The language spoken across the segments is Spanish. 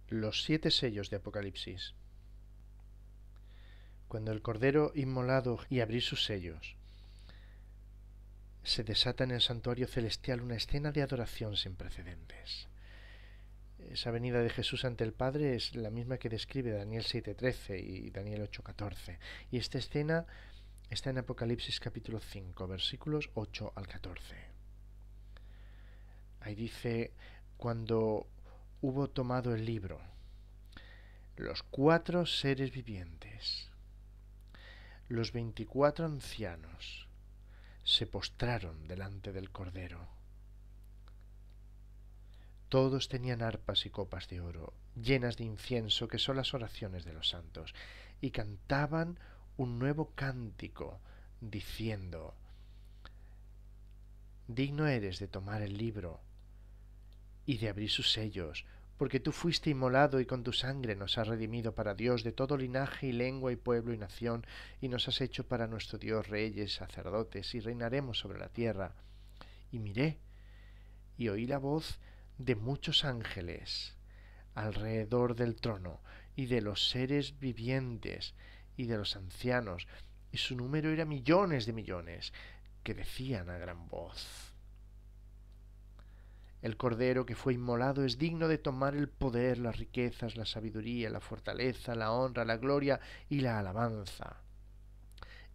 Los 7 sellos de Apocalipsis. Cuando el Cordero inmolado y abrir sus sellos, se desata en el santuario celestial una escena de adoración sin precedentes. Esa venida de Jesús ante el Padre es la misma que describe Daniel 7:13 y Daniel 8:14. Y esta escena está en Apocalipsis capítulo 5, versículos 8 al 14. Ahí dice: cuando hubo tomado el libro, los 4 seres vivientes, los 24 ancianos, se postraron delante del Cordero. Todos tenían arpas y copas de oro, llenas de incienso, que son las oraciones de los santos, y cantaban un nuevo cántico, diciendo: digno eres de tomar el libro y de abrir sus sellos, porque tú fuiste inmolado y con tu sangre nos has redimido para Dios de todo linaje y lengua y pueblo y nación, y nos has hecho para nuestro Dios reyes, sacerdotes, y reinaremos sobre la tierra. Y miré y oí la voz de muchos ángeles alrededor del trono, y de los seres vivientes, y de los ancianos, y su número era millones de millones, que decían a gran voz: el Cordero que fue inmolado es digno de tomar el poder, las riquezas, la sabiduría, la fortaleza, la honra, la gloria y la alabanza.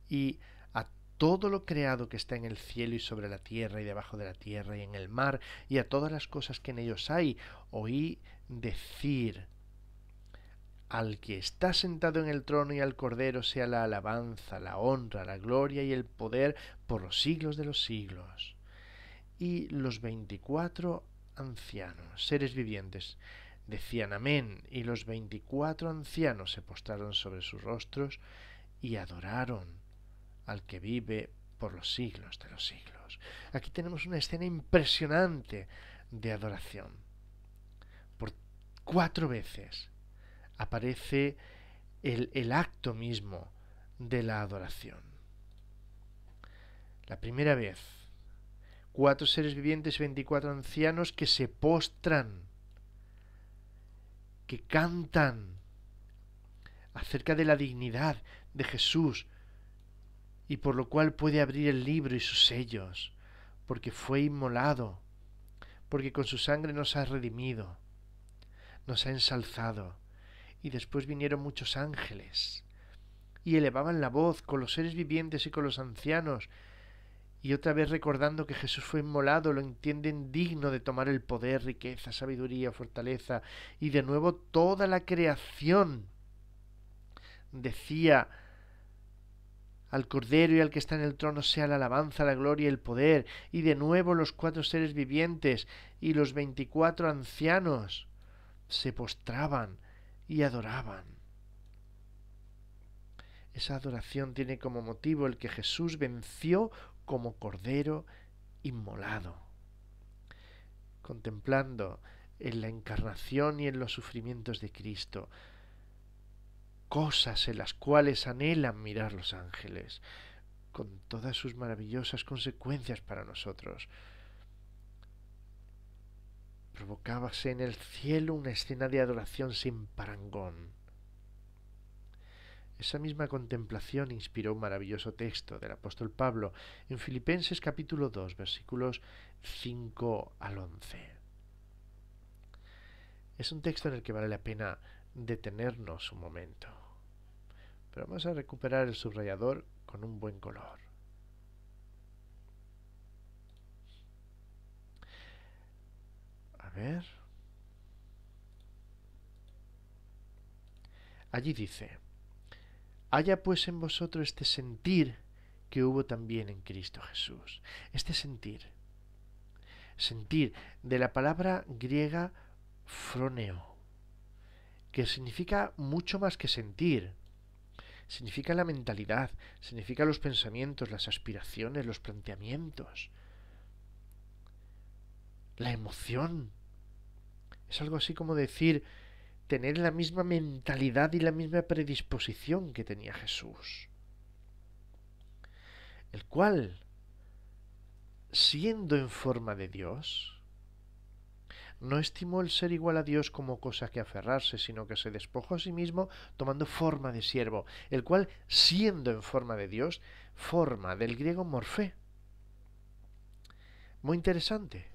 Y a todo lo creado que está en el cielo y sobre la tierra y debajo de la tierra y en el mar, y a todas las cosas que en ellos hay, oí decir: al que está sentado en el trono y al Cordero sea la alabanza, la honra, la gloria y el poder por los siglos de los siglos. Y los 24 ancianos, seres vivientes, decían amén, y los 24 ancianos se postraron sobre sus rostros y adoraron al que vive por los siglos de los siglos. Aquí tenemos una escena impresionante de adoración. Por 4 veces aparece el acto mismo de la adoración. La primera vez, 4 seres vivientes y 24 ancianos que se postran, que cantan acerca de la dignidad de Jesús y por lo cual puede abrir el libro y sus sellos, porque fue inmolado, porque con su sangre nos ha redimido, nos ha ensalzado. Y después vinieron muchos ángeles y elevaban la voz con los seres vivientes y con los ancianos, y otra vez recordando que Jesús fue inmolado, lo entienden digno de tomar el poder, riqueza, sabiduría, fortaleza. Y de nuevo toda la creación decía: al Cordero y al que está en el trono sea la alabanza, la gloria y el poder. Y de nuevo los 4 seres vivientes y los 24 ancianos se postraban y adoraban. Esa adoración tiene como motivo el que Jesús venció como Cordero inmolado. Contemplando en la encarnación y en los sufrimientos de Cristo, cosas en las cuales anhelan mirar los ángeles, con todas sus maravillosas consecuencias para nosotros, provocábase en el cielo una escena de adoración sin parangón. Esa misma contemplación inspiró un maravilloso texto del apóstol Pablo en Filipenses capítulo 2, versículos 5 al 11. Es un texto en el que vale la pena detenernos un momento, pero vamos a recuperar el subrayador con un buen color. A ver. Allí dice: haya pues en vosotros este sentir que hubo también en Cristo Jesús. Este sentir de la palabra griega froneo, que significa mucho más que sentir. Significa la mentalidad, significa los pensamientos, las aspiraciones, los planteamientos, la emoción. Es algo así como decir tener la misma mentalidad y la misma predisposición que tenía Jesús, el cual, siendo en forma de Dios, no estimó el ser igual a Dios como cosa que aferrarse, sino que se despojó a sí mismo tomando forma de siervo, el cual, siendo en forma de Dios, forma del griego morfé. Muy interesante.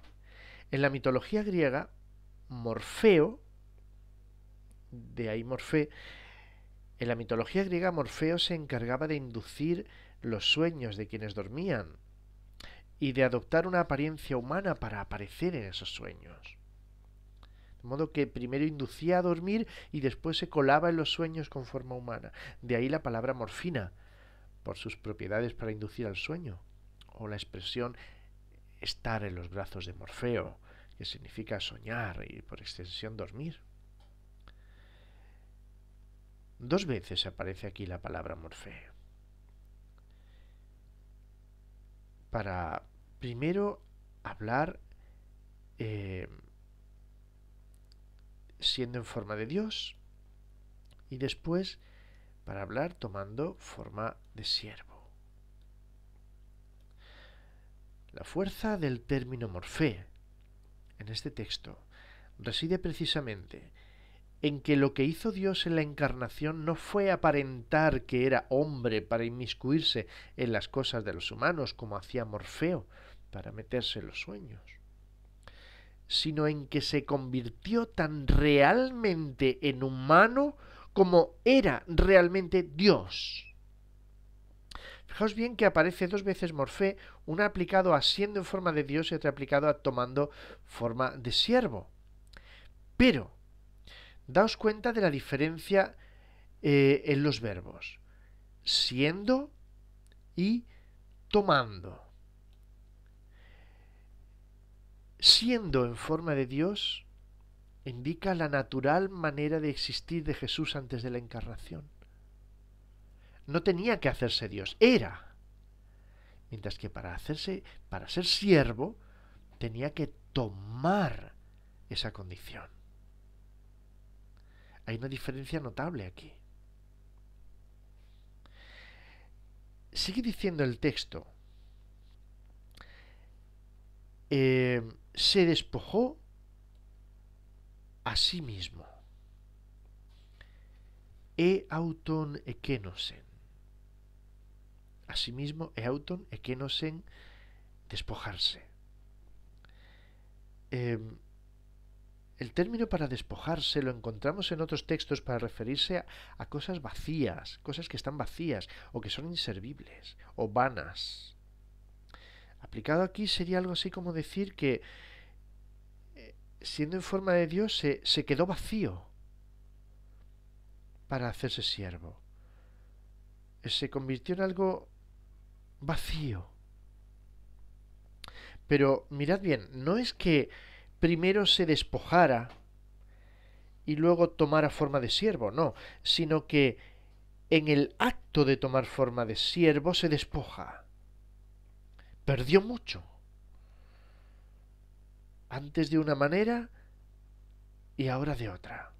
En la mitología griega, Morfeo, de ahí Morfé, en la mitología griega Morfeo se encargaba de inducir los sueños de quienes dormían y de adoptar una apariencia humana para aparecer en esos sueños. De modo que primero inducía a dormir y después se colaba en los sueños con forma humana. De ahí la palabra morfina, por sus propiedades para inducir al sueño. O la expresión estar en los brazos de Morfeo, que significa soñar y por extensión dormir. 2 veces aparece aquí la palabra Morfeo. Para primero hablar siendo en forma de Dios y después para hablar tomando forma de siervo. La fuerza del término morfé en este texto reside precisamente en que lo que hizo Dios en la encarnación no fue aparentar que era hombre para inmiscuirse en las cosas de los humanos, como hacía Morfeo para meterse en los sueños, sino en que se convirtió tan realmente en humano como era realmente Dios. Fijaos bien que aparece 2 veces morfé, una aplicado a siendo en forma de Dios y otra aplicado a tomando forma de siervo. Pero daos cuenta de la diferencia en los verbos. Siendo y tomando. Siendo en forma de Dios indica la natural manera de existir de Jesús antes de la encarnación. No tenía que hacerse Dios, era. Mientras que para ser siervo, tenía que tomar esa condición. Hay una diferencia notable aquí. Sigue diciendo el texto. Se despojó a sí mismo. Auton ekenosen. Asimismo, auton ekenosen, despojarse. El término para despojarse lo encontramos en otros textos para referirse a cosas vacías, cosas que están vacías o que son inservibles o vanas. Aplicado aquí sería algo así como decir que siendo en forma de Dios se quedó vacío para hacerse siervo. Se convirtió en algo vacío. Pero mirad bien, no es que primero se despojara y luego tomara forma de siervo, no, sino que en el acto de tomar forma de siervo se despoja. Perdió mucho. Antes de una manera y ahora de otra.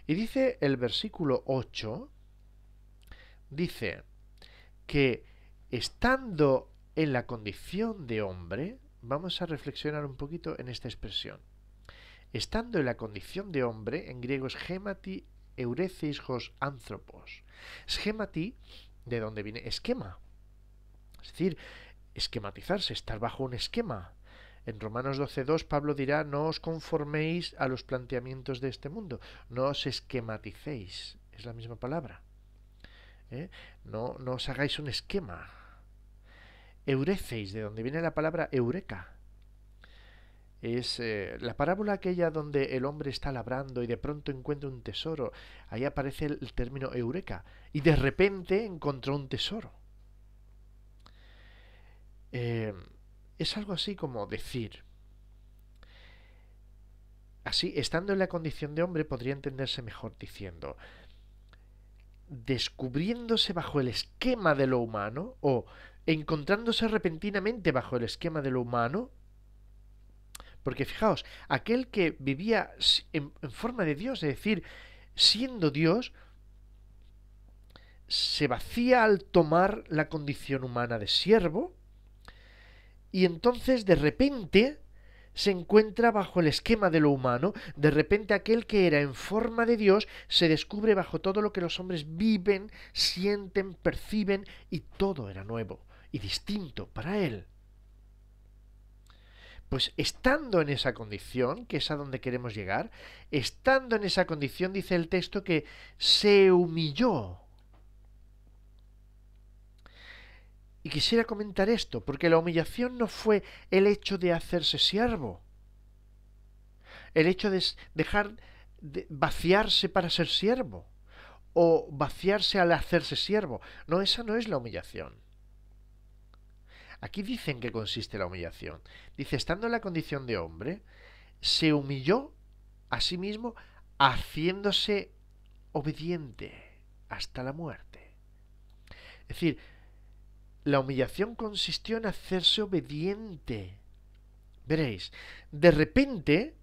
Y dice el versículo 8, dice que estando en la condición de hombre, vamos a reflexionar un poquito en esta expresión. Estando en la condición de hombre, en griego es schemati euresis hos anthropos. Schemati, de donde viene esquema. Es decir, esquematizarse, estar bajo un esquema. En Romanos 12.2 Pablo dirá, no os conforméis a los planteamientos de este mundo, no os esquematicéis, es la misma palabra. No os hagáis un esquema. Eureceis, de donde viene la palabra eureka. Es la parábola aquella donde el hombre está labrando y de pronto encuentra un tesoro. Ahí aparece el término eureka. Y de repente encontró un tesoro. Es algo así como decir. Así, estando en la condición de hombre, podría entenderse mejor diciendo, descubriéndose bajo el esquema de lo humano o encontrándose repentinamente bajo el esquema de lo humano. Porque fijaos, aquel que vivía en forma de Dios, es decir, siendo Dios, se vacía al tomar la condición humana de siervo y entonces de repente se encuentra bajo el esquema de lo humano. De repente aquel que era en forma de Dios se descubre bajo todo lo que los hombres viven, sienten, perciben, y todo era nuevo y distinto para él. Pues estando en esa condición, que es a donde queremos llegar, estando en esa condición, dice el texto que se humilló. Y quisiera comentar esto, porque la humillación no fue el hecho de hacerse siervo, el hecho de dejar de vaciarse para ser siervo, o vaciarse al hacerse siervo. No, esa no es la humillación. Aquí dicen que consiste la humillación. Dice, estando en la condición de hombre, se humilló a sí mismo haciéndose obediente hasta la muerte. Es decir, la humillación consistió en hacerse obediente. Veréis, de repente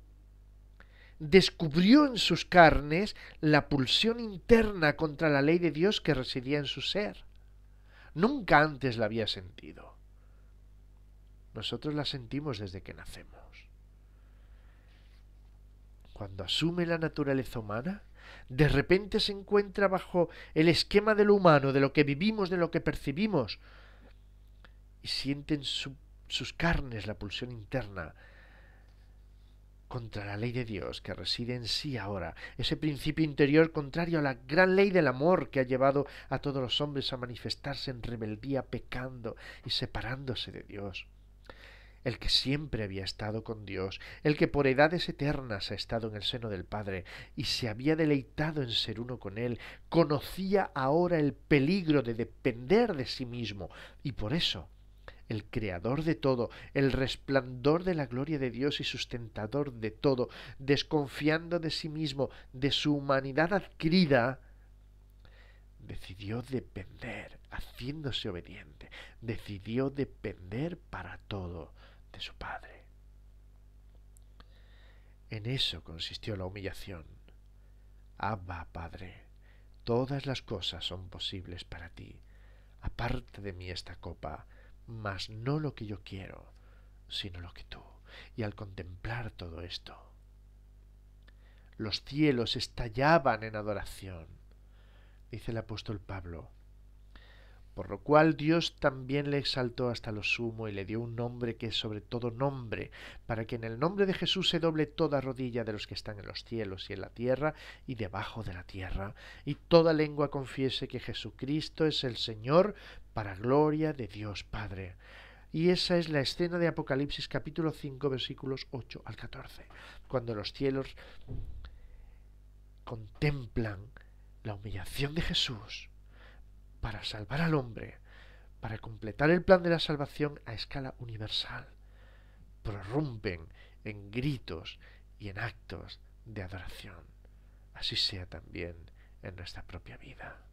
descubrió en sus carnes la pulsión interna contra la ley de Dios que residía en su ser. Nunca antes la había sentido. Nosotros la sentimos desde que nacemos. Cuando asume la naturaleza humana, de repente se encuentra bajo el esquema de lo humano, de lo que vivimos, de lo que percibimos, y siente en sus carnes la pulsión interna contra la ley de Dios que reside en sí ahora, ese principio interior contrario a la gran ley del amor que ha llevado a todos los hombres a manifestarse en rebeldía, pecando y separándose de Dios. El que siempre había estado con Dios, el que por edades eternas ha estado en el seno del Padre y se había deleitado en ser uno con Él, conocía ahora el peligro de depender de sí mismo, y por eso el creador de todo, el resplandor de la gloria de Dios y sustentador de todo, desconfiando de sí mismo, de su humanidad adquirida, decidió depender, haciéndose obediente, decidió depender para todo de su Padre. En eso consistió la humillación. Abba, Padre, todas las cosas son posibles para ti. Aparte de mí esta copa, mas no lo que yo quiero, sino lo que tú. Y al contemplar todo esto, los cielos estallaban en adoración. Dice el apóstol Pablo, por lo cual Dios también le exaltó hasta lo sumo y le dio un nombre que es sobre todo nombre, para que en el nombre de Jesús se doble toda rodilla de los que están en los cielos y en la tierra y debajo de la tierra, y toda lengua confiese que Jesucristo es el Señor, para gloria de Dios Padre. Y esa es la escena de Apocalipsis capítulo 5 versículos 8 al 14, cuando los cielos contemplan la humillación de Jesús para salvar al hombre, para completar el plan de la salvación a escala universal. Prorrumpen en gritos y en actos de adoración. Así sea también en nuestra propia vida.